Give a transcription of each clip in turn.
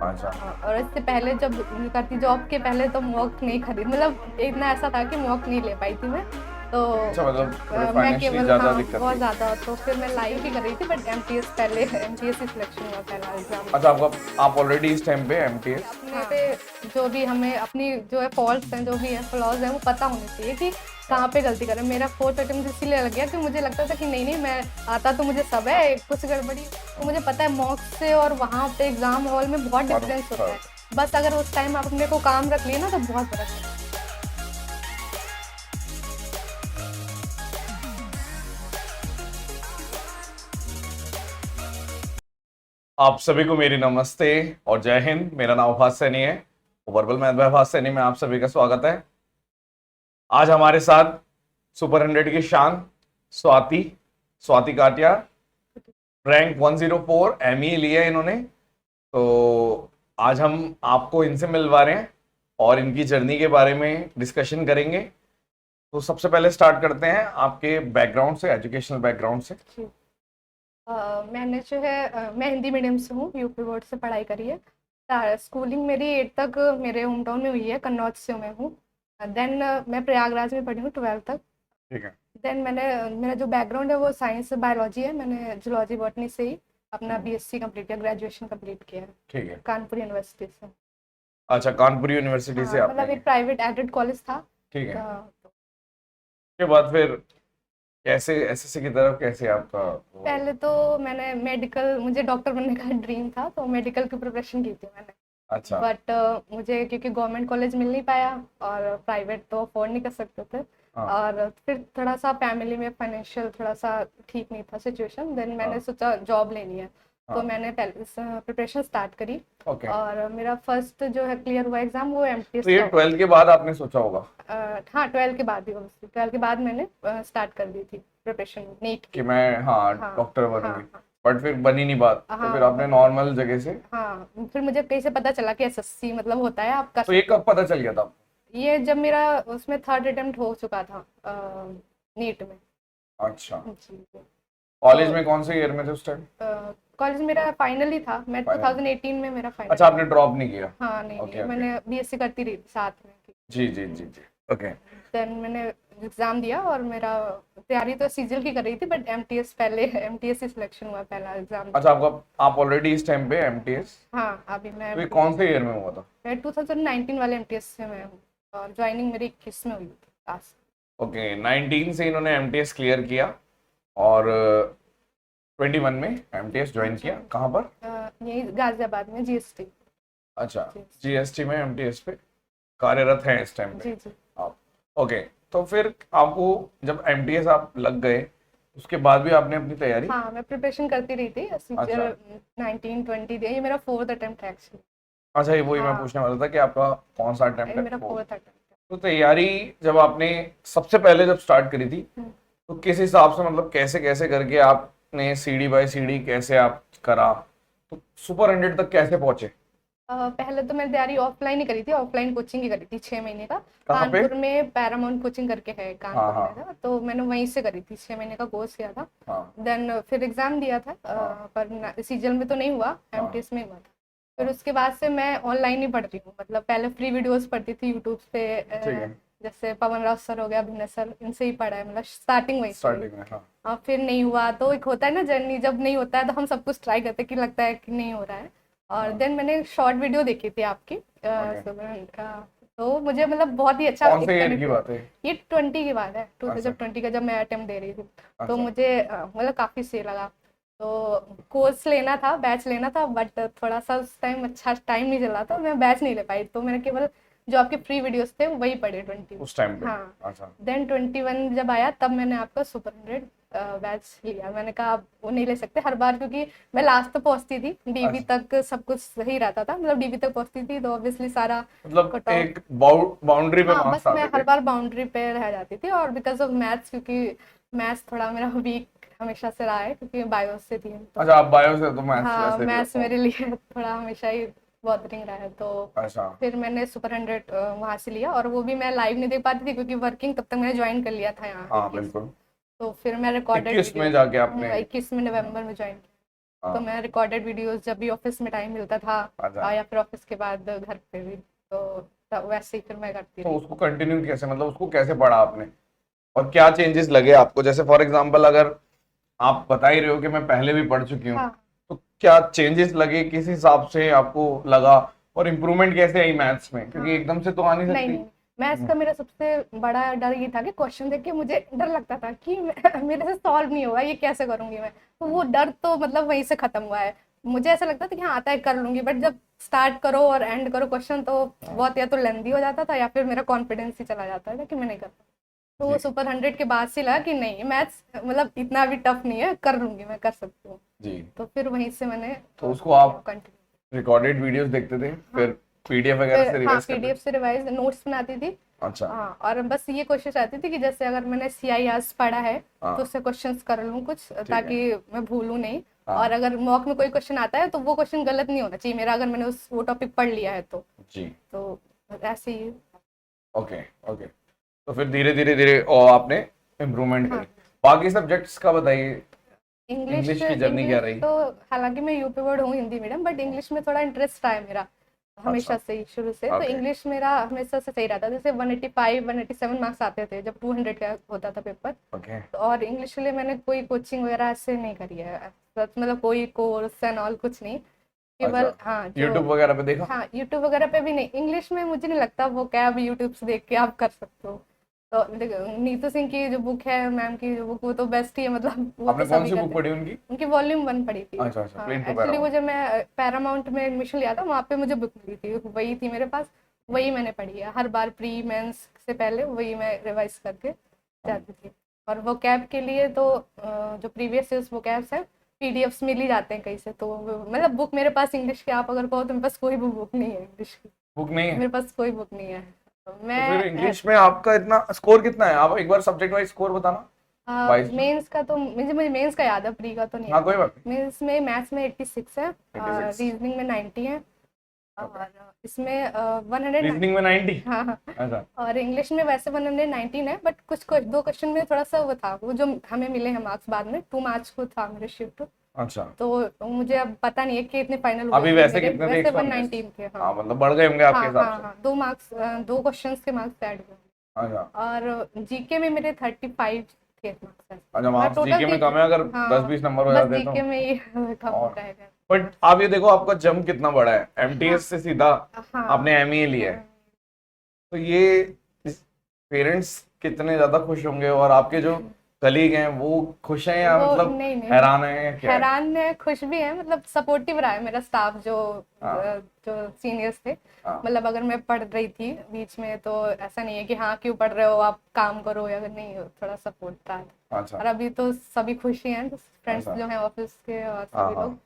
अच्छा और इससे पहले जब करती जॉब के पहले तो मॉक नहीं खरीद, मतलब इतना ऐसा था कि मॉक नहीं ले पाई थी मैं। तो अच्छा, मतलब थोड़े मैं फाइनेंशियली केवल, ज्यादा हाँ दिक्कत बहुत थी। ज़्यादा, तो फिर मैं लाइव ही कर रही थी, बट एमटीएस पहले एमटीएस ही सिलेक्शन हुआ पहला एग्जाम। अच्छा, आपका आप ऑलरेडी इस टाइम पे एमटीएस। अपने पे जो भी हमें अपनी जो है फॉल्ट्स हैं, जो भी है फ्लॉज हैं, वो पता होने चाहिए कि कहाँ पे गलती करें। मेरा फोर्थ अटेम्प्ट इसीलिए लग गया कि मुझे लगता था कि नहीं नहीं, मैं आता तो मुझे सब है, कुछ गड़बड़ी तो मुझे पता है मॉक से और वहाँ पे एग्जाम हॉल में बहुत डिफरेंस होता है। बस अगर उस टाइम आप अपने को काम रख लिए ना तो बहुत फर्क है। आप सभी को मेरी नमस्ते और जय हिंद। मेरा नाम अभास सैनी है। वर्बल मैथ बाय अभास सैनी में आप सभी का स्वागत है। आज हमारे साथ सुपर 100 की शान स्वाति स्वाति काटिया, रैंक 104 एमई लिया है इन्होंने। तो आज हम आपको इनसे मिलवा रहे हैं और इनकी जर्नी के बारे में डिस्कशन करेंगे। तो सबसे पहले स्टार्ट करते हैं आपके बैकग्राउंड से, एजुकेशनल बैकग्राउंड से। मैंने जो है मैं हिंदी मीडियम से हूँ, यूपी बोर्ड से पढ़ाई करी है। स्कूलिंग मेरी 8 तक मेरे होम टाउन में हुई है, कन्नौज से मैं हूँ। देन मैं प्रयागराज में पढ़ी हूँ 12 तक। ठीक है। देन मैंने मेरा जो बैकग्राउंड है वो साइंस बायोलॉजी है। मैंने जूलॉजी बॉटनी से ही अपना बीएससी कंप्लीट किया, ग्रेजुएशन कंप्लीट किया है ठीक है। कानपुर यूनिवर्सिटी से। अच्छा, कानपुर यूनिवर्सिटी से हाँ, आपने मतलब एक प्राइवेट एडेड कॉलेज था। ठीक है। तो के बाद फिर कैसे एसएससी की तरफ कैसे आपका वो। पहले तो मैंने मेडिकल, मुझे डॉक्टर बनने का ड्रीम था, तो मेडिकल की प्रिपरेशन की थी मैंने। अच्छा। बट मुझे क्योंकि गवर्नमेंट कॉलेज मिल नहीं पाया और प्राइवेट तो अफोर्ड नहीं कर सकते थे। हाँ और फिर थोड़ा सा फैमिली में फाइनेंशियल थोड़ा सा ठीक नहीं था सिचुएशन, देन मैंने हाँ सोचा जॉब लेनी है। तो हाँ। मैंने पहले प्रिपरेशन स्टार्ट करी। ओके। और मेरा फर्स्ट जो है क्लियर हुआ एग्ज़ाम, वो तो एमटीएस ये का हुआ। 12 के बाद आपने सोचा होगा हाँ, 12 के बाद ही, 12 के बाद मैंने स्टार्ट कर दी थी प्रिपरेशन नीट कि की। मैं हाँ हाँ डॉक्टर हाँ बनूंगी, हाँ बट फिर बनी नहीं बात, तो फिर आपने हाँ। नॉर्मल जगह से। हाँ, फिर मुझे कहीं से पता चला कि एसएससी मतलब होता है, आप कर तो ये सकते कब हो। पता चल गया था? ये जब मेरा उसमें थर्ड अटेम्प्ट हो चुका था नीट में। अच्छा। जी। कॉलेज तो में कौन से ईयर में थे उस टाइम? कॉलेज मेरा फाइनल ही था, मैं फाइनल। 2018 में मेरा फाइनल अच्छा, था। आपने ड्रॉप नहीं किया? हाँ नहीं नहीं, ओके ओके। मैंने बीएससी करती रही थी साथ में। जी जी जी जी। ओके। देन मैंने एग्ज़ाम दिया और मेरा तैयारी तो सीजीएल की कर रही थी, बट एमटीएस पहले एमटीएस ही सिलेक्शन हुआ पहला एग्ज़ाम। अच्छा, आपका आप ऑलरेडी इस टाइम पे एमटीएस। हाँ, अभी मैं तो ये एमटीएस, कौन से ईयर में हुआ था? मैं 2019 वाले एमटीएस से मैं हूँ। और ज्वाइनिंग मेरी 21 में हुई थी लास्ट। ओके, 19 से इन्होंने एमटीएस क्लियर किया और 21 में एमटीएस ज्वाइन किया। कहाँ पर? यही गाजियाबाद में जीएसटी। अच्छा, जी जीएसटी में एमटीएस पे कार्यरत हैं इस टाइम पे जी जी। आप। ओके। तो फिर आपको जब एमटीएस आप लग गए, उसके बाद भी आपने अपनी तैयारी। हाँ, मैं प्रिपरेशन करती रही थी अच्छा। 19-20 दिया, ये मेरा फोर्थ अटेम्प्ट है एक्चुअली। अच्छा, ये वही मैं हाँ, पूछने वाला था कि आपका कौन सा ये अटेम्प्ट है मेरा वो। फोर्थ अटेम्प्ट तो तैयारी जब आपने सबसे पहले जब स्टार्ट करी थी, है। तो किस हिसाब से, मतलब कैसे कैसे करके आपने सीडी बाय सीडी कैसे आप करा, तो सुपर 100 तक कैसे पहुंचे? पहले तो मैंने तैयारी ऑफलाइन ही करी थी, ऑफलाइन कोचिंग ही करी थी 6 महीने का। कहाँ पे? कानपुर में पैरामाउंट कोचिंग करके है हाँ कानपुर हाँ में था, तो मैंने वहीं से करी थी, 6 महीने का कोर्स किया था। हाँ देन फिर एग्ज़ाम दिया था, हाँ पर सीजीएल में तो नहीं हुआ, हाँ एमटीएस में हुआ था। फिर हाँ। उसके बाद से मैं ऑनलाइन ही पढ़ रही हूँ, मतलब पहले फ्री वीडियोस पढ़ती थी यूट्यूब पे। ठीक है। जैसे पवन राव सर हो गया, अभिनय सर, इनसे ही पढ़ा है, मतलब स्टार्टिंग वहीं से हुई। स्टार्टिंग में हाँ। फिर नहीं हुआ तो एक होता है ना जर्नी, जब नहीं होता है तो हम सब कुछ ट्राई करते हैं कि लगता है कि नहीं हो रहा है। और हाँ। देन मैंने शॉर्ट वीडियो देखी थी आपकी ओके। तो मुझे मतलब बहुत ही अच्छा कौन से एक ईयर की कनेक्ट। बात है? ये 20 की बात है, अच्छा 2020 का, जब मैं अटेम्प्ट दे रही थी। तो अच्छा। मुझे मतलब काफ़ी सही लगा। तो कोर्स लेना था, बैच लेना था, बट थोड़ा सा उस टाइम अच्छा टाइम नहीं चल रहा था, मैं बैच नहीं ले पाई, तो मैंने केवल जो आपके फ्री वीडियोस थे वही पढ़े 20 में। उस टाइम पे। हाँ। अच्छा। देन 21 जब आया तब मैंने आपका सुपर 100 बैच लिया। मैंने कहा आप वो नहीं ले सकते हर बार, क्योंकि मैं लास्ट तो पहुंचती थी, डीबी अच्छा, तक सब कुछ सही रहता था, मतलब डीबी तक पहुंचती थी तो ऑब्वियसली सारा मतलब कट ऑफ। एक बाउंड्री पे हाँ, मार्क्स बस मैं आते हर थे। बार बाउंड्री पे रह जाती थी, और बिकॉज ऑफ मैथ्स, क्योंकि मैथ्स थोड़ा मेरा वीक हमेशा से रहा है, क्योंकि बायो से थी तो। अच्छा, आप बायो से, तो मैथ्स हाँ, वैसे भी मैथ्स रखा मेरे होगा। लिए थोड़ा हमेशा ही बॉदरिंग रहा है, तो अच्छा। फिर मैंने सुपर 100 वहाँ से लिया, और वो भी मैं लाइव नहीं देख पाती थी क्योंकि वर्किंग तब तक मैंने ज्वाइन कर लिया था यहाँ हाँ 21 में। बिल्कुल। तो फिर मैं रिकॉर्डेड 21 वीडियो में जाके आपने। 21 में नवंबर में ज्वाइन किया। तो मैं रिकॉर्डेड वीडियोस जब भी ऑफिस में टाइम मिलता था अच्छा। या फिर ऑफिस के बाद घर पे भी, तो वैसे ही फिर मैं करती तो रही। उसको कंटिन्यू कैसे, मतलब उसको कैसे पढ़ा आपने और क्या चेंजेस लगे आपको? जैसे फॉर एग्जांपल अगर आप बता ही रहे हो कि मैं पहले भी पढ़ चुकी हूँ, हाँ। तो क्या चेंजेस लगे, किस हिसाब से आपको लगा, और इम्प्रूवमेंट कैसे आई मैथ्स में, क्योंकि हाँ। एकदम से तो आ नहीं नहीं सकती। नहीं, मैथ्स का मेरा सबसे बड़ा डर ये था कि क्वेश्चन देख के मुझे डर लगता था कि मेरे से सॉल्व नहीं होगा, ये कैसे करूंगी मैं। तो वो डर तो मतलब वहीं से खत्म हुआ है। मुझे ऐसा लगता था कि हाँ आता है कर लूंगी, बट जब स्टार्ट करो और एंड करो क्वेश्चन तो बहुत या तो लेंदी हो जाता था या फिर मेरा कॉन्फिडेंस ही चला जाता था कि मैं नहीं कर पाती। तो वो जी सुपर 100 के बाद से लगा कि नहीं, मैथ्स मतलब इतना भी टफ नहीं है, कर लूंगी मैं, कर सकती हूँ। जी। तो फिर वहीं से मैंने तो उसको आप कंटिन्यू। रिकॉर्डेड वीडियोस देखते थे, हाँ। फिर पीडीएफ वगैरह फिर से हाँ, रिवाइज करते पीडीएफ थे? से रिवाइज नोट्स बनाती थी। अच्छा। हाँ, और बस ये कोशिश रहती थी कि जैसे अगर मैंने CIS पढ़ा है हाँ तो उससे क्वेश्चंस कर लूँ कुछ, ठीक है। ताकि मैं भूलूं नहीं। हाँ और अगर मॉक में कोई क्वेश्चन आता है तो वो क्वेश्चन गलत नहीं होना चाहिए मेरा, अगर मैंने वो टॉपिक पढ़ लिया है तो। जी। तो ऐसे ही। Okay okay. तो फिर धीरे धीरे धीरे और आपने इम्प्रूवमेंट हाँ। करी। बाकी सब्जेक्ट्स का बताइए, इंग्लिश इंग्लिश की जर्नी क्या इंग्लिश रही? तो हालांकि मैं यूपी बोर्ड हूँ हिंदी मीडियम, बट इंग्लिश में थोड़ा इंटरेस्ट रहा है मेरा हमेशा अच्छा। से ही, शुरू से। तो ओके इंग्लिश मेरा हमेशा से सही रहता था। जैसे 185 187 मार्क्स आते थे जब 200 का होता था पेपर। ओके। और इंग्लिश के लिए मैंने कोई कोचिंग वगैरह ऐसे नहीं करी है, मतलब कोई कोर्स एंड ऑल कुछ नहीं। केवल अच्छा, हाँ जो, यूट्यूब वगैरह पे देखा? हाँ यूट्यूब वगैरह पे भी नहीं। इंग्लिश में मुझे नहीं लगता वो क्या अब यूट्यूब से देख के आप कर सकते हो। तो नीतू सिंह की जो बुक है, मैम की जो बुक, वो तो बेस्ट ही है, मतलब वो आपने तो कौन सभी सी बुक करते हैं। पढ़ी उनकी? उनकी वॉल्यूम 1 पढ़ी थी। अच्छा अच्छा, हाँ, प्लेन टू एक्चुअली वो पैरामाउंट। जब मैं पैरामाउंट में एडमिशन लिया था वहाँ पे मुझे बुक मिली थी, वही थी मेरे पास। वही मैंने पढ़ी है हर बार, प्री मेंस से पहले वही मैं रिवाइज करके जाती थी। और वो कैब के लिए तो जो प्रीवियस ईयर्स वो कैब्स है, पीडीएफ्स मिल ही जाते हैं कहीं से। तो मतलब बुक मेरे पास इंग्लिश की आप अगर कहो तो मेरे पास कोई भी बुक नहीं है इंग्लिश की। बुक नहीं है? मेरे पास कोई बुक नहीं है। तो तो फिर मैं इंग्लिश में आपका इतना स्कोर कितना है? आप एक बार सब्जेक्ट वाइज स्कोर बताना, वाइज में। मेंस का तो मुझे मुझे मेंस का याद है, प्री का तो नहीं हाँ याद। कोई बात नहीं। मेंस में मैथ्स में 86 है, 86। रीजनिंग में 90 है, ओके। और इसमें 100। रीजनिंग में 90? हाँ हाँ। अच्छा। और इंग्लिश में वैसे 119 है, बट कुछ कुछ दो क्वेश्चन में थोड़ा सा वो था, वो जो हमें मिले हैं मार्क्स बाद में, 2 मार्क्स को था मेरे शिफ्ट। अच्छा, तो मुझे अब पता नहीं है कि इतने फाइनल हुए अभी थे वैसे मेरे। कितने थे? वैसे 119? 119 थे। हाँ हाँ मतलब बढ़ गए होंगे आपके हाँ हिसाब हाँ से। हाँ, 2 मार्क्स, 2 क्वेश्चंस के मार्क्स ऐड हुए। अच्छा और जीके में मेरे 35 थे मार्क्स। अच्छा, मैं मार्क्स टोटल जीके में थी। कम है, अगर हाँ 10-20 नंबर हो बस जाते तो। जीके में ही कम और रह गया। बट आप ये देखो, आपका जंप कितना बड़ा है, हाँ एमटीएस से सीधा हाँ। आपने एमईए लिया है। तो ये पेरेंट्स कितने ज्यादा खुश होंगे, और आपके जो कलीग हैं वो खुश हैं या वो मतलब नहीं नहीं, हैरान हैं या क्या है? हैरान है, खुश भी है, मतलब सपोर्टिव रहा है मेरा स्टाफ जो हाँ जो सीनियर्स थे। हाँ। मतलब अगर मैं पढ़ रही थी बीच में तो ऐसा नहीं है कि हाँ क्यों पढ़ रहे हो आप काम करो, या नहीं, थोड़ा सपोर्ट रहा है। अच्छा। और अभी तो सभी खुश ही हैं, फ्रेंड्स ऐसा। जो हैं ऑफिस के और हाँ सभी हाँ लोग।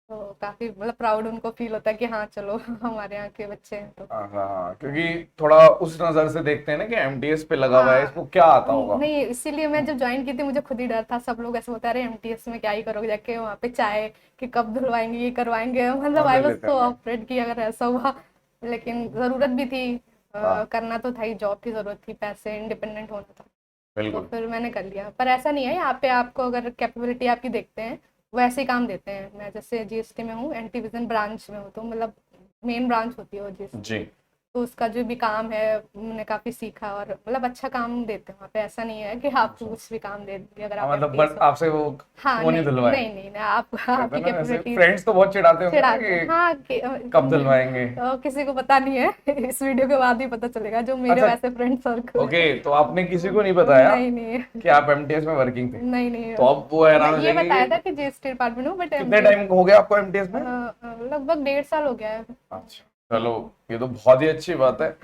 तो काफी मतलब प्राउड उनको फील होता है कि हाँ चलो हमारे यहाँ के बच्चे हैं तो। हाँ हाँ हाँ, क्योंकि थोड़ा उस नजर से देखते हैं ना कि एमटीएस पे लगा हुआ है, हाँ इसको क्या आता होगा। नहीं, इसीलिए मैं जब ज्वाइन की थी मुझे खुद ही डर था। सब लोग ऐसे बता रहे एमटीएस में क्या ही करोगे जाके वहाँ पे, चाय कि कब धुलवाएंगे, ये करवाएंगे, मतलब आई मजे वाज लेते सो होंगे। अफ्रेड कि अगर ऐसा हुआ। लेकिन जरूरत भी थी, हाँ करना तो था ही, जॉब की जरूरत थी, पैसे इंडिपेंडेंट होना था। तो बिल्कुल। फिर मैंने कर लिया। पर ऐसा नहीं है, यहाँ पे आपको अगर कैपेबिलिटी आपकी देखते हैं वैसे ही काम देते हैं। मैं जैसे जीएसटी में हूँ, एंटी विजन ब्रांच में हूँ, तो मतलब मेन ब्रांच होती है वो जीएसटी। जी। तो उसका जो भी काम है मैंने काफी सीखा, और मतलब अच्छा काम देते हैं वहाँ पे। ऐसा नहीं है कि आपको अच्छा। कुछ भी काम दे दिया अगर हाँ आप मतलब एमटीएस बट हो। आपसे हाँ वो नहीं नहीं धुलवाए? नहीं नहीं, नहीं आप कहते आपकी हैं ना, ऐसे कैपेबिलिटीज फ्रेंड्स तो बहुत चिढ़ाते होंगे ना चिढ़ाते हैं। कि हाँ कब धुलवाएंगे। किसी को पता नहीं है इस वीडियो के बाद ही पता चलेगा, जो मेरे अच्छा। वैसे फ्रेंड सर्कल ओके, है। तो आपने किसी को नहीं बताया नहीं नहीं कि आप एमटीएस में वर्किंग थे? नहीं नहीं, तो अब वो हैरान हो ये जाएंगे बताया था कि कि जीएसटी डिपार्टमेंट हूँ, बट कितने एमटीएस टाइम हो गया आपको एमटीएस में? लगभग 1.5 साल हो गया है। अच्छा चलो, ये तो बहुत ही अच्छी बात है।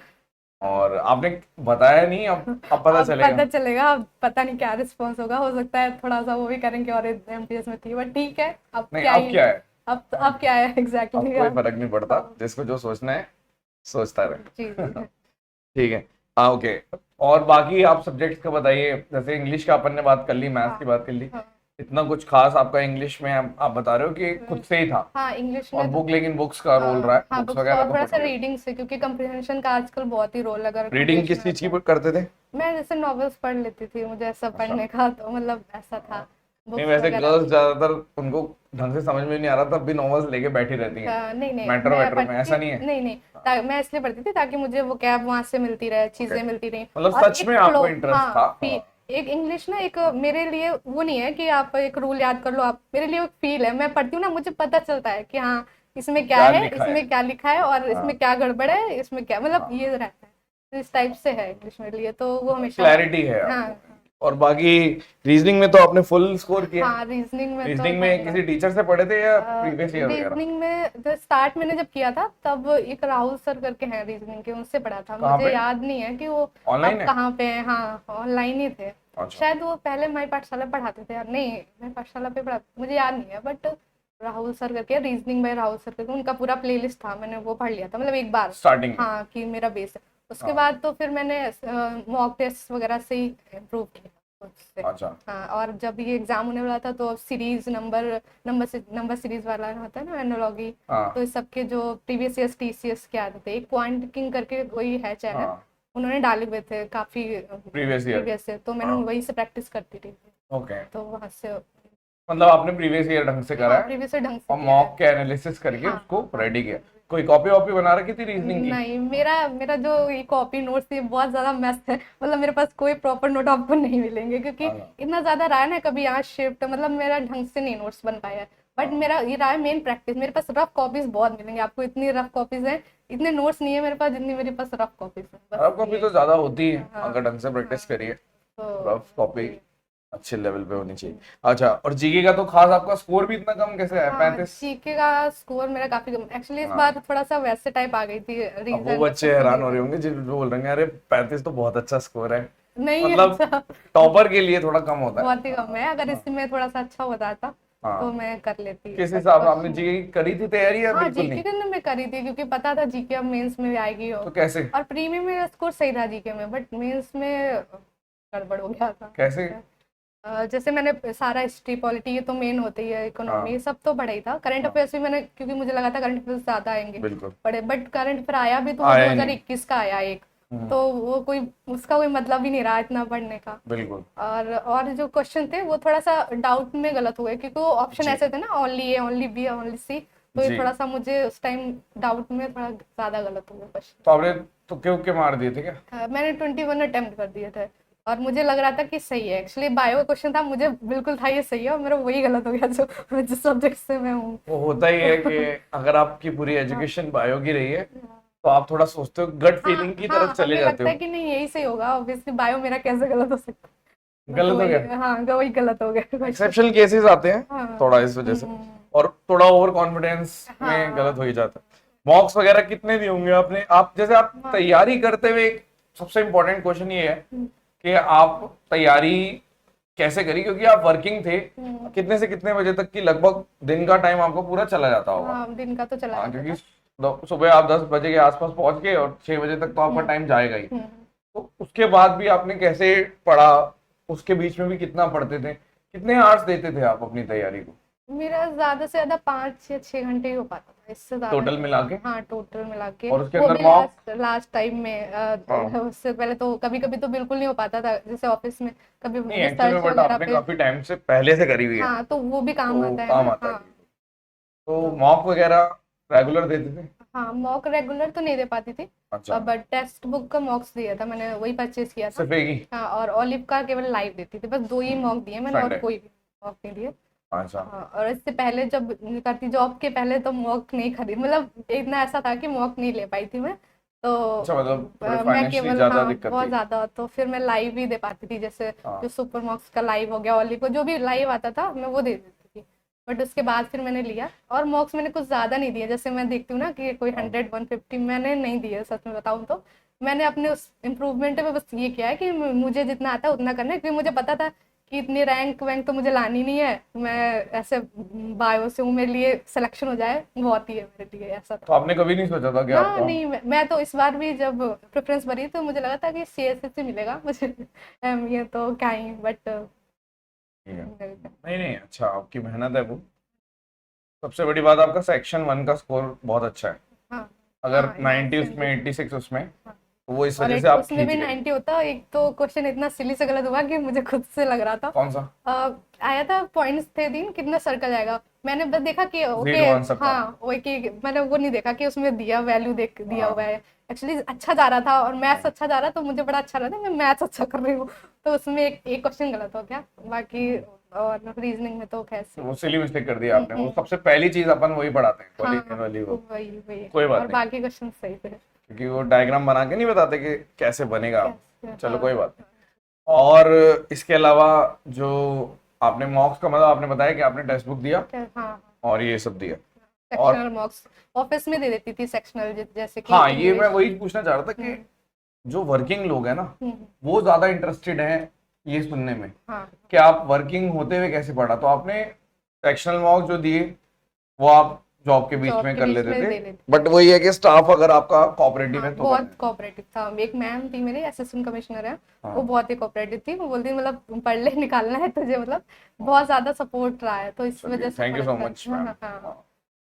और आपने बताया नहीं, अब पता अब चलेगा। पता चलेगा, अब पता नहीं क्या रिस्पॉन्स होगा। हो सकता है थोड़ा सा वो भी करेंगे और एमटीएस में थी, बट ठीक है, अब नहीं क्या अब ही। क्या है, अब क्या है अब एग्जैक्टली कोई अब। फर्क नहीं पड़ता, हाँ, जिसको जो सोचना है सोचता जी रहे। जी। ठीक है। हाँ ओके। और बाकी आप सब्जेक्ट्स का बताइए, जैसे इंग्लिश का अपन ने बात कर ली, मैथ्स की हाँ बात कर ली। हाँ इतना कुछ खास आपका इंग्लिश में आप बता रहे हो कि खुद से ही था, हाँ, इंग्लिश और में बुक, लेकिन बुक्स का रोल रहा है, हाँ बुक्स बुक्स, वगैरह और तो थोड़ा सा पढ़ोगे। रीडिंग से, क्योंकि कंप्रिहेंशन का आजकल बहुत ही रोल, अगर रीडिंग कंप्रिहेंशन किस चीज रहता की है। करते थे? मैं जैसे नॉवेल्स पढ़ लेती थी, मुझे ऐसा अच्छा। पढ़ने का तो मतलब ऐसा था। नहीं बुक्स वैसे वगैरह। गर्ल्स ज्यादातर उनको ढंग से समझ में नहीं आ रहा तब भी नॉवेल्स लेके बैठी रहती हैं नहीं नहीं मेट्रो मैं वेट्रो में, ऐसा नहीं है? नहीं नहीं मैं इसलिए पढ़ती थी ताकि मुझे वो कैब वहां से मिलती रहे, ओके, चीजें मिलती रही। मतलब और सच एक में फ्लो, आपको इंटरेस्ट था? हाँ हाँ। एक इंग्लिश ना, एक मेरे लिए वो नहीं है कि आप एक रूल याद कर लो, आप मेरे लिए एक फील है। मैं पढ़ती हूँ ना, मुझे पता चलता है कि हाँ इसमें क्या क्या है, लिखा है? इसमें क्या लिखा है और हाँ इसमें क्या गड़बड़ है, इसमें क्या मतलब हाँ, ये रहता है। तो इस टाइप से है इंग्लिश मेरे लिए, तो वो हमेशा। क्लैरिटी है हाँ आपको। और बाकी रीजनिंग में तो आपने फुल स्कोर किया? हाँ, रीजनिंग में तो रीजनिंग में हाँ। किसी टीचर से पढ़े थे या प्रीवियस ईयर वगैरह? रीजनिंग में जो स्टार्ट मैंने जब किया था तब एक राहुल सर करके हैं रीजनिंग के, उनसे पढ़ा था। कहाँ मुझे पे? याद नहीं है कि वो ऑनलाइन अब है? कहाँ पे हैं। हाँ ऑनलाइन ही थे अच्छा। शायद। वो पहले माई पाठशाला पढ़ाते थे यार, नहीं मैं पाठशाला पे पढ़ा, मुझे याद नहीं है। बट राहुल सर करके, रीजनिंग बाय राहुल सर करके, उनका पूरा प्लेलिस्ट था, मैंने वो पढ़ लिया था मतलब एक बार। स्टार्टिंग में? हाँ कि मेरा बेस है। उसके हाँ। बाद तो फिर मैंने मॉक टेस्ट वगैरह से ही इम्प्रूव किया उससे। अच्छा। हाँ, और जब ये एग्जाम होने वाला था तो सीरीज नंबर सीरीज वाला होता है ना, एनोलॉगी। तो हाँ इस सबके जो प्रीवियस ईयर्स टीसीएस के आते थे, एक क्वांट किंग करके कोई है चैनल, हाँ, उन्होंने डाले हुए थे काफी प्रीवियस ईयर। प्रीवियस से, तो मैंने हाँ, वही से प्रैक्टिस करती थी। ओके। तो वहां से मतलब आपने प्रीवियस ईयर ढंग से करा हाँ है प्रीवियस से ढंग से और किया मॉक है। के एनालिसिस करके हाँ उसको हाँ हाँ रेडी किया? कोई कॉपी वॉपी बना रखी थी रीजनिंग की? नहीं, मेरा मेरा जो ये कॉपी नोट्स ये बहुत ज्यादा मेस है। मतलब मेरे पास कोई प्रॉपर नोट आपको नहीं मिलेंगे, क्योंकि हाँ इतना ज्यादा रहा है ना, कभी यहाँ शिफ्ट, मतलब मेरा ढंग से नहीं नोट्स बन पाया है। बट हाँ। मेरा ये रहा है मेन प्रैक्टिस। मेरे पास रफ कॉपीज बहुत मिलेंगे आपको, इतनी रफ कॉपीज हैं, इतने नोट्स नहीं है मेरे पास जितनी मेरे पास रफ कॉपीज है, बस रफ कॉपी ये। तो ज्यादा होती है हाँ अगर ढंग से प्रैक्टिस हाँ, करिए। तो रफ कॉपी ये। अच्छे लेवल पे होनी चाहिए। अच्छा, और जीके का तो खास आपका स्कोर भी इतना कम कैसे है, हाँ 35? जीके का स्कोर मेरा काफी कम एक्चुअली। इस हाँ, बार थोड़ा सा वैसे टाइप आ गई थी अब वो रीजन बच्चे हैरान हो रहे होंगे जो बोल रहे हैं अरे 35 तो बहुत अच्छा स्कोर है। नहीं मतलब अच्छा। टॉपर के लिए थोड़ा कम होता है। बहुत ही कम है, अगर हाँ इसमें थोड़ा सा अच्छा हो जाता तो हाँ। मैं कर लेती, किस बट हिसाब से कुछ आपने नहीं। जीके की करी थी तैयारी या हाँ बिल्कुल जीके नहीं? के ना मैं करी थी, क्योंकि पता था जीके अब मेंस में भी आएगी हो। तो कैसे? और प्री में मेरा स्कोर सही था जीके में, बट मेंस में गड़बड़ हो गया था। कैसे? जैसे मैंने सारा हिस्ट्री पॉलिटी ये तो मेन होती है, इकोनॉमी ये हाँ सब तो पढ़ा ही था। करंट हाँ, अफेयर्स भी मैंने, क्योंकि मुझे लगा था करंट अफेयर्स ज्यादा आएंगे बिल्कुल। पढ़े, बट करंट अफेयर आया भी तो वो आया ही नहीं। 2021 का आया एक। हम्म, तो वो कोई उसका कोई मतलब ही नहीं रहा इतना पढ़ने का। बिल्कुल। और जो क्वेश्चन थे वो थोड़ा सा डाउट में गलत हुए, क्योंकि वो ऑप्शन जी ऐसे थे ना, ओनली ए, ओनली बी, ओनली सी। तो ये जी। थोड़ा सा मुझे उस टाइम डाउट में थोड़ा ज्यादा गलत हो गया तो क्वेश्चन। आपने तुक्के मार दिए थे क्या? मैंने 21 अटेम्प्ट कर दिए थे, और मुझे लग रहा था कि सही है। एक्चुअली बायो का क्वेश्चन था, मुझे बिल्कुल था ये सही है, और मेरा वही गलत हो गया जो जिस सब्जेक्ट से मैं हूँ। वो होता ही है कि अगर आपकी पूरी हाँ एजुकेशन बायो की रही है तो आप थोड़ा सोचते हो, गट हाँ फीलिंग की तरफ हाँ, चले हमें जाते लगता हो। है कि नहीं यही सही होगा, ऑब्वियसली बायो मेरा कैसे गलत हो सकता है। बट गलत हो वही, गया? हाँ वही गलत हो गया क्वेश्चन। एक्सेप्शनल केसेस आते हैं हाँ थोड़ा इस वजह से, और थोड़ा ओवर कॉन्फिडेंस में गलत हो हाँ ही जाता है। मॉक्स वगैरह कितने दिए होंगे आपने? आप जैसे आप हाँ। तैयारी करते हुए, एक सबसे इम्पोर्टेंट क्वेश्चन ये है कि आप तैयारी कैसे करी, क्योंकि आप वर्किंग थे। कितने से कितने बजे तक की लगभग दिन का टाइम आपको पूरा चला जाता होगा? हाँ दिन का तो चला हाँ, जाता क्योंकि था। सुबह आप 10 बजे के आसपास पहुंच गए और 6 बजे तक तो आपका टाइम जाएगा ही। हम्म। तो उसके बाद भी आपने कैसे पढ़ा? उसके बीच में भी कितना पढ़ते थे? कितने आवर्स देते थे आप अपनी तैयारी को? मेरा ज्यादा से ज्यादा 5 या 6 घंटे ही हो पाता था, इससे ज्यादा टोटल नहीं। मिला के? हाँ टोटल मिला के। और उसके वो अंदर भी मॉक? लास्ट टाइम में हाँ। उससे पहले तो कभी कभी तो बिल्कुल नहीं हो पाता था, जैसे ऑफिस में कभी नहीं एक्चुअली रिसर्च बट वगैरह आपने पे। काफी टाइम से पहले से करी हुई है हाँ तो वो भी काम तो आता है काम ना। आता है। हाँ तो तो मॉक वगैरह रेगुलर देते थे? हाँ मॉक रेगुलर तो नहीं दे पाती थी, अच्छा। बट टेक्स्ट बुक का मॉक्स दिया था मैंने, वही परचेज किया था। सिर्फ एक ही? हाँ, और ऑलिव का केवल लाइव देती थी, बस 2 ही मॉक दिए मैंने, और संडे? कोई भी मॉक नहीं दिए। अच्छा। हाँ, और इससे पहले जब करती जॉब के पहले तो मॉक नहीं खरीद, मतलब इतना ऐसा था कि मॉक नहीं ले पाई थी मैं। तो अच्छा, मतलब थोड़े मैं फाइनेंशियली केवल, ज्यादा हाँ दिक्कत बहुत थी? ज्यादा, तो फिर मैं लाइव ही दे पाती थी, जैसे हाँ। जो सुपर मॉक्स का लाइव हो गया, ऑलिव को जो भी लाइव आता था मैं वो दे देती थी। बट उसके बाद फिर मैंने लिया, और मॉक्स मैंने कुछ ज्यादा नहीं दिए, जैसे मैं देखती हूँ ना कि कोई हाँ। 100-150 मैंने नहीं दिए, सच में बताऊँ तो। मैंने अपने उस इम्प्रूवमेंट में बस ये किया है कि मुझे जितना आता है उतना करना है, क्योंकि मुझे पता था कि इतनी रैंक वैंक तो मुझे लानी नहीं है। मैं ऐसे बायो से हूँ, मेरे लिए सिलेक्शन हो जाए बहुत ही है मेरे लिए, ऐसा तो था। आपने कभी नहीं सोचा था कि हाँ आपका? नहीं, मैं तो इस बार भी जब प्रेफरेंस भरी तो मुझे लगा था कि सीएसएस से मिलेगा मुझे। ये तो क्या ही, बट ठीक है। नहीं नहीं, अच्छा आपकी मेहनत है वो। सबसे बड़ी बात आपका सेक्शन 1 का स्कोर बहुत अच्छा है। हाँ अगर हाँ 90 यहाँ उसमें 86 उसमें, हाँ तो तो वो इस और वजह एक से आप उसमें खींच भी गए। 90 होता। एक तो क्वेश्चन इतना सिली से गलत हुआ कि मुझे खुद से लग रहा था। कौन सा? आया था पॉइंट्स थे 3 कितना सर्कल आएगा। मैंने बस देखा कि ओके, जीरो आंसर था। हाँ वो कि मैंने वो नहीं देखा कि उसमें दिया वैल्यू देख दिया हुआ हाँ है। एक्चुअली अच्छा जा रहा था और मैथ्स अच्छा जा रहा तो मुझे बड़ा अच्छा लगा, मैं मैथ्स अच्छा कर रही हूँ। तो उसमें एक क्वेश्चन गलत हो गया, बाकी और रीजनिंग में तो खैर तो से। वो सिली मिस्टेक कर दिया आपने, वो हम्म, सबसे पहली चीज अपन वही पढ़ाते हैं कोलिनियन हाँ वाली वो। वही वही। कोई बात और नहीं, बाकी क्वेश्चन सही थे। क्योंकि वो डायग्राम बना के नहीं बताते कि कैसे बनेगा। कैसे, चलो हाँ कोई बात नहीं। और इसके अलावा जो आपने मॉक्स का मतलब आपने बताया कि आपने टेक्स्ट बुक दिया हाँ। और ये सब दिया। और सेक्शनल मार्क्स ऑफिस में दे देती थी, सेक्शनल जैसे कि हाँ, ये मैं इंग्लिश। वही पूछना चाह रहा था कि हम्म, जो वर्किंग लोग हैं ना, हम्म, वो ज्यादा इंटरेस्टेड हैं ये सुनने में हाँ कि आप वर्किंग होते हुए कैसे पढ़ा। तो आपने सेक्शनल मार्क्स जो दिए वो आप जॉब के बीच जॉब में के कर बीच लेते में थे, दे लेती। बट वही है कि स्टाफ अगर आपका कोऑपरेटिव हाँ है तो कर बहुत लेते। कोऑपरेटिव था। एक मैम थी मेरी असिस्टेंट कमिश्नर है, वो हाँ, बहुत ही कोऑपरेटिव थी। वो बोलती मतलब पढ़ ले, निकालना है तुझे, मतलब बहुत ज्यादा सपोर्ट रहा है, तो इस चलिए वजह से थैंक यू फर्क सो मच पड़ा। मैम। हाँ हाँ। हाँ,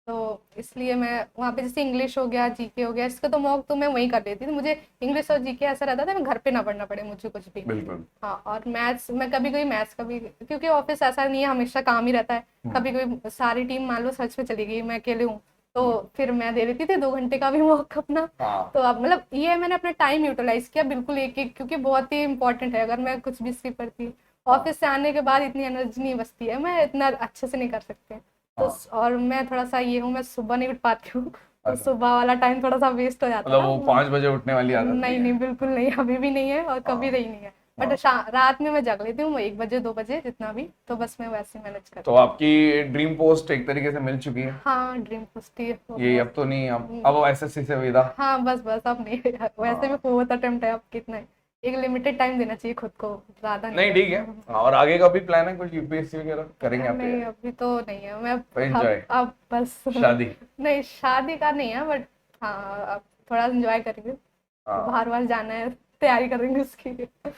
तो इसलिए मैं वहाँ पे जैसे इंग्लिश हो गया, जीके हो गया, इसका तो मॉक तो मैं वहीं कर लेती थी। मुझे इंग्लिश और जीके ऐसा रहता था मैं घर पे ना पढ़ना पड़े मुझे कुछ भी। बिल्कुल। हाँ और मैथ्स मैं कभी कभी मैथ्स कभी, क्योंकि ऑफिस ऐसा नहीं है हमेशा काम ही रहता है। कभी कभी सारी टीम मान लो सच में चली गई, मैं अकेले हूँ, तो फिर मैं दे देती थी 2 घंटे का भी मौका अपना। हाँ, तो अब मतलब ये मैंने अपना टाइम यूटिलाइज किया बिल्कुल एक एक, क्योंकि बहुत ही इंपॉर्टेंट है। अगर मैं कुछ भी स्किप करती, हाँ, ऑफिस से आने के बाद इतनी एनर्जी नहीं बचती है, मैं इतना अच्छे से नहीं कर सकती। तो हाँ। और मैं थोड़ा सा ये हूँ, मैं सुबह नहीं उठ पाती हूँ, तो अच्छा, सुबह वाला टाइम थोड़ा सा वेस्ट हो जाता मतलब था। वो 5 बजे उठने वाली आदत नहीं नहीं है। नहीं बिल्कुल नहीं, अभी भी नहीं है और कभी हाँ, रही नहीं है। बट हाँ। रात में मैं जग लेती हूँ 1 बजे 2 बजे जितना भी, तो बस मैं वैसे मैनेज तो करती हूँ। आपकी ड्रीम पोस्ट एक तरीके से मिल चुकी है। हाँ ड्रीम कुश्ती ये अब ऑलमोस्ट। तो नहीं, अब एसएससी से विदा। हाँ बस बस अब नहीं वैसे भी हाँ, फोर्थ अटेम्प्ट है, अब कितना है, एक लिमिटेड टाइम देना चाहिए खुद को, ज्यादा नहीं नहीं ठीक है। है। हाँ, और आगे का भी प्लान है कुछ, यूपीएससी वगैरह करेंगे आप नहीं तैयारी? अभी तो नहीं है मैं। तो एंजॉय, अब बस शादी। नहीं शादी का नहीं है, बट हाँ अब थोड़ा एंजॉय करेंगे, हाँ, बाहर बाहर जाना है, तैयारी करेंगे उसकी।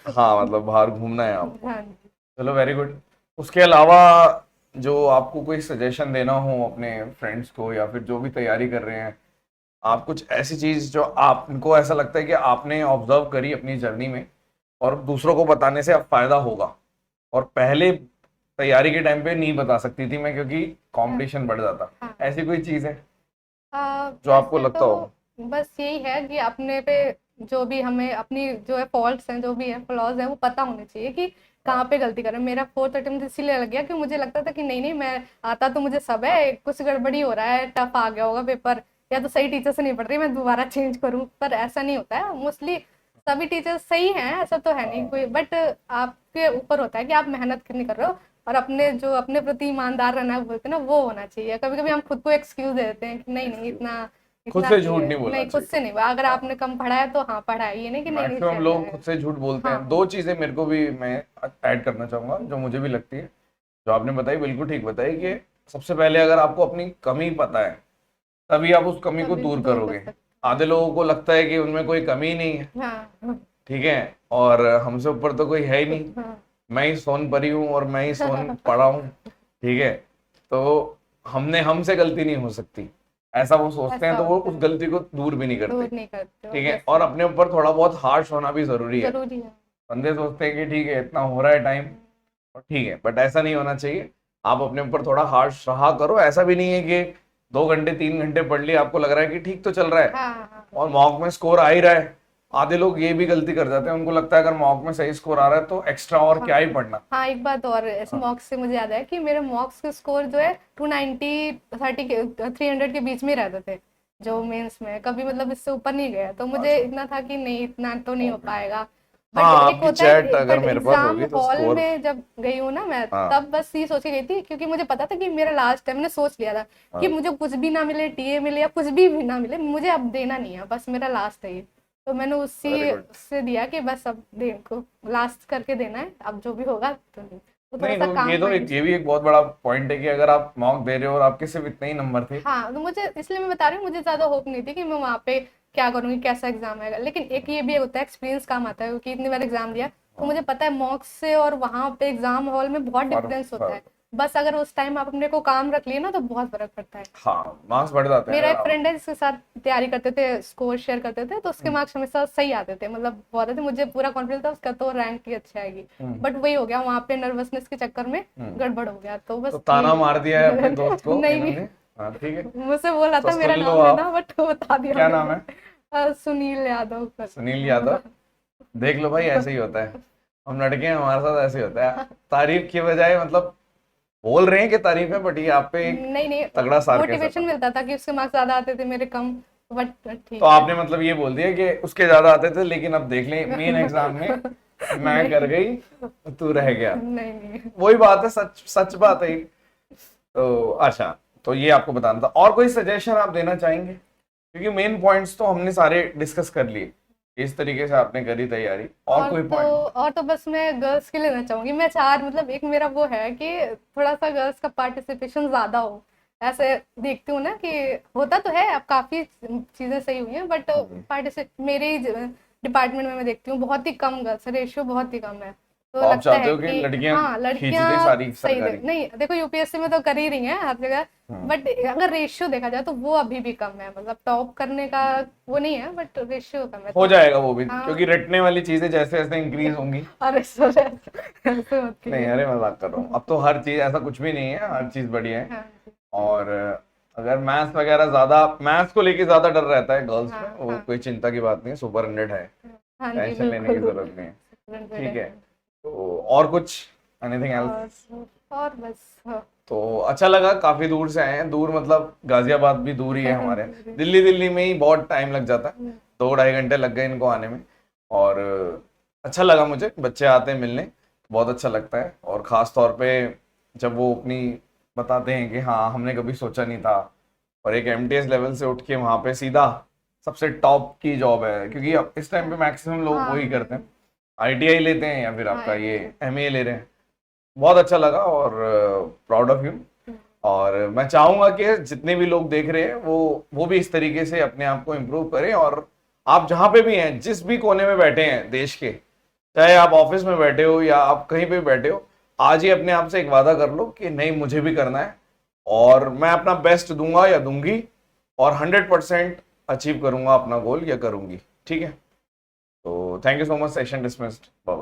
हाँ, मतलब बाहर घूमना है आपको। हाँ जी। चलो वेरी गुड। उसके अलावा जो आपको कोई सजेशन देना हो अपने फ्रेंड्स को या फिर जो भी तैयारी कर रहे हैं, आप कुछ ऐसी चीज जो आपको ऐसा लगता है कि आपने ऑब्जर्व करी अपनी जर्नी में और दूसरों को बताने से अब फायदा होगा, और पहले तैयारी के टाइम पे नहीं बता सकती थी मैं क्योंकि हाँ कंपटीशन बढ़ जाता, हाँ। ऐसी कोई चीज है जो आपको वैसे लगता हो? तो बस यही है कि अपने पे जो भी हमें अपनी जो है फॉल्ट्स हैं, जो भी है फ्लॉज हैं, वो पता होने चाहिए कि कहाँ पे गलती करें। मेरा फोर्थ अटेम्प्ट इसीलिए लग गया कि मुझे लगता था कि नहीं नहीं मैं आता तो मुझे सब है, कुछ गड़बड़ी हो रहा है, टफ आ गया होगा पेपर, या तो सही टीचर से नहीं पढ़ रही, मैं दोबारा चेंज करूँ। पर ऐसा नहीं होता है, मोस्टली सभी टीचर्स सही हैं, ऐसा तो है नहीं कोई, बट आपके ऊपर होता है कि आप मेहनत कितनी कर रहे हो, और अपने जो अपने प्रति ईमानदार रहना बोलते हैं ना, वो होना चाहिए। कभी कभी हम खुद को एक्सक्यूज दे देते हैं कि नहीं नहीं इतना खुद इतना से ही झूठ है, नहीं बोलना नहीं खुद चाहिए। से नहीं हुआ। अगर हाँ, आपने कम पढ़ा है तो हाँ पढ़ा है, ये नहीं कि नहीं नहीं मैक्सिमम चल लोग जाएगा। खुद से झूठ बोलते हैं। हाँ दो चीजें मेरे को भी मैं ऐड करना चाहूंगा जो मुझे भी लगती है, जो आपने बताई बिल्कुल ठीक बताई कि सबसे पहले अगर आपको अपनी कमी पता है तभी आप उस कमी को तभी दूर दूर कर करोगे। सकते आधे लोगों को लगता है कि उनमें कोई कमी ही नहीं है, हैं। हाँ ठीक है, और हमसे ऊपर तो कोई है ही नहीं, हाँ मैं ही सोन परी हूँ और मैं ही सोन पड़ा हूँ, ठीक है, तो हमसे गलती नहीं हो सकती, ऐसा वो सोचते हैं, ऐसा तो वो होता उस है, गलती को दूर भी नहीं करते। दूर नहीं करते हो ठीक है, और जैसे। अपने ऊपर थोड़ा बहुत हार्श होना भी जरूरी है। जरूरी है। बंदे सोचते हैं कि ठीक है इतना हो रहा है टाइम और ठीक है, बट ऐसा नहीं होना चाहिए। आप अपने ऊपर थोड़ा हार्श रहा करो। ऐसा भी नहीं है कि 2 घंटे 3 घंटे पढ़ लिए, आपको लग रहा है कि ठीक तो चल रहा है हाँ हाँ और मॉक में स्कोर आ ही रहा है। आधे लोग ये भी गलती कर जाते हैं, उनको लगता है अगर मॉक में सही स्कोर आ रहा है तो एक्स्ट्रा और हाँ। क्या ही पढ़ना। हाँ एक बात और, ऐसे हाँ, मॉक्स से मुझे याद है कि मेरे मॉक्स के स्कोर जो है 290 30 के 300 के बीच में ही रहते थे, जो मेंस में कभी मतलब इससे ऊपर नहीं गया। तो मुझे अच्छा, इतना था कि नहीं इतना तो नहीं हो ओके। पाएगा। हाँ, बट एक आपकी होता है, चैट अगर बट मेरे पास एग्जाम होगी तो हॉल स्कोर। में जब गई हूँ ना मैं, हाँ, तब बस ये सोच के गई थी, क्योंकि मुझे पता था कि मेरा लास्ट है। मैंने सोच लिया था कि हाँ, मुझे कुछ भी ना मिले, टीए मिले या कुछ भी ना मिले, मुझे अब देना नहीं है, बस मेरा लास्ट है ये। तो मैंने वेरी उसी गुड। से दिया कि बस अब को लास्ट करके देना है, अब जो भी होगा तो नहीं। तो थोड़ा नहीं सा तो काम माइंड ये से। भी एक बहुत बड़ा पॉइंट है कि अगर आप मॉक दे रहे हो और आपके सिर्फ इतने ही नंबर थे। हाँ तो मुझे इसलिए मैं बता रही हूँ, मुझे ज्यादा होप नहीं थी कि मैं वहाँ पे क्या करूंगी, कैसा एग्जाम आएगा। लेकिन एक ये भी होता है, एक्सपीरियंस काम आता है, क्योंकि इतनी बार एग्जाम दिया तो हाँ, मुझे पता है मॉक्स से और वहाँ पे एग्जाम हॉल में बहुत फर्क डिफरेंस होता है। फर्क बस अगर उस टाइम आप अपने को काम रख लिए ना तो बहुत फर्क पड़ता है। हाँ, मार्क्स बढ़ जाते हैं मेरा एक अगर फ्रेंड है जिसके साथ तैयारी करते थे, स्कोर शेयर करते थे, तो उसके मार्क्स हमेशा सही आते थे, मतलब बहुत आते थे। मुझे पूरा कॉन्फिडेंस था उसका तो रैंक ही अच्छी आएगी, बट वही हो गया वहां पे नर्वसनेस के चक्कर में गड़बड़ हो गया, तो बस तो ताना यही- मार दिया है अपने दोस्त को नहीं इन्होंने। हाँ ठीक है, मुझसे बोला तो था मेरा सुन लो नाम आप। लेना, बट बता दिया क्या मैंने। नाम है? सुनील यादव सुनील यादव। देख लो भाई, ऐसे ही होता है, हम लड़के हैं हमारे साथ ऐसे ही होता है, तारीफ की बजाय मतलब बोल रहे हैं कि तारीफ है, बट ये आप पे एक नहीं नहीं, तगड़ा सार कैसा मोटिवेशन था। मिलता था कि उसके मार्क्स ज्यादा आते थे, मेरे कम, बट ठीक तो है। आपने मतलब ये बोल दिया कि उसके ज्यादा आते थे, लेकिन अब देख लें मेन एग्जाम में मैं कर गई तू रह गया। नहीं नहीं, वही बात है, सच सच बात है ये। तो अच्छा, तो ये आपको बताना था। और कोई सजेशन आप देना चाहेंगे, क्योंकि मेन पॉइंट्स तो हमने सारे डिस्कस कर लिए, इस तरीके से आपने करी तैयारी। और कोई पॉइंट? और तो बस मैं गर्ल्स के लिए लेना चाहूंगी, मैं चार मतलब एक मेरा वो है कि थोड़ा सा गर्ल्स का पार्टिसिपेशन ज्यादा हो। ऐसे देखती हूँ ना कि होता तो है, अब काफी चीजें सही हुई हैं, बट पार्टिसिपेट मेरे डिपार्टमेंट में मैं देखती हूँ बहुत ही कम गर्ल्स, रेशियो बहुत ही कम है। तो तो आप लगता चाहते है हो कि कि लड़कियां हाँ, खींच लड़कियां दें सारी सही सरकारी? नहीं, देखो यूपीएससी में तो कर ही रही हैं हर जगह, बट अगर रेशियो देखा जाए तो वो अभी भी कम है, मतलब टॉप करने का वो नहीं है, बट रेशियो कम है। हो तो जाएगा वो भी, हाँ, क्योंकि रटने वाली चीजें जैसे जैसे इंक्रीज होंगी। अरे सर ऐसे मत नहीं, कीजिए। अरे मजाक कर रहा हूँ, अब तो हर चीज ऐसा कुछ भी नहीं है, हर चीज बढ़िया है। हाँ और अगर मैथ्स वगैरह ज्यादा, मैथ्स को लेके ज्यादा डर रहता है गर्ल्स में, हाँ वो हाँ कोई चिंता की बात नहीं है, सुपर 100 है, हाँ जी, टेंशन लेने की बिल्कुल। जरूरत नहीं है। ठीक है, है। तो और कुछ, एनीथिंग एल्स? और बस हाँ। तो अच्छा लगा, काफी दूर से आए हैं, दूर मतलब गाजियाबाद भी दूर ही है हमारे। दिल्ली में ही बहुत टाइम लग जाता है, 2-2.5 घंटे लग गए इनको आने में। और अच्छा लगा मुझे, बच्चे आते हैं मिलने, बहुत अच्छा लगता है। और खास तौर पे जब वो अपनी बताते हैं कि हाँ हमने कभी सोचा नहीं था, और एक एमटीएस लेवल से उठ के वहां पे सीधा सबसे टॉप की जॉब है, क्योंकि अब इस टाइम पे मैक्सिमम लोग हाँ वही करते हैं, आईटीआई लेते हैं या फिर हाँ, आपका ये एमए ले रहे हैं। बहुत अच्छा लगा और प्राउड ऑफ यू। और मैं चाहूंगा कि जितने भी लोग देख रहे हैं वो भी इस तरीके से अपने आप को इम्प्रूव करें। और आप जहां पे भी हैं, जिस भी कोने में बैठे हैं देश के, चाहे आप ऑफिस में बैठे हो या आप कहीं पे बैठे हो, आज ही अपने आप से एक वादा कर लो कि नहीं, मुझे भी करना है और मैं अपना बेस्ट दूंगा या दूंगी, और 100% अचीव करूंगा अपना गोल या करूंगी। ठीक है, तो thank you so much, session dismissed. Bye.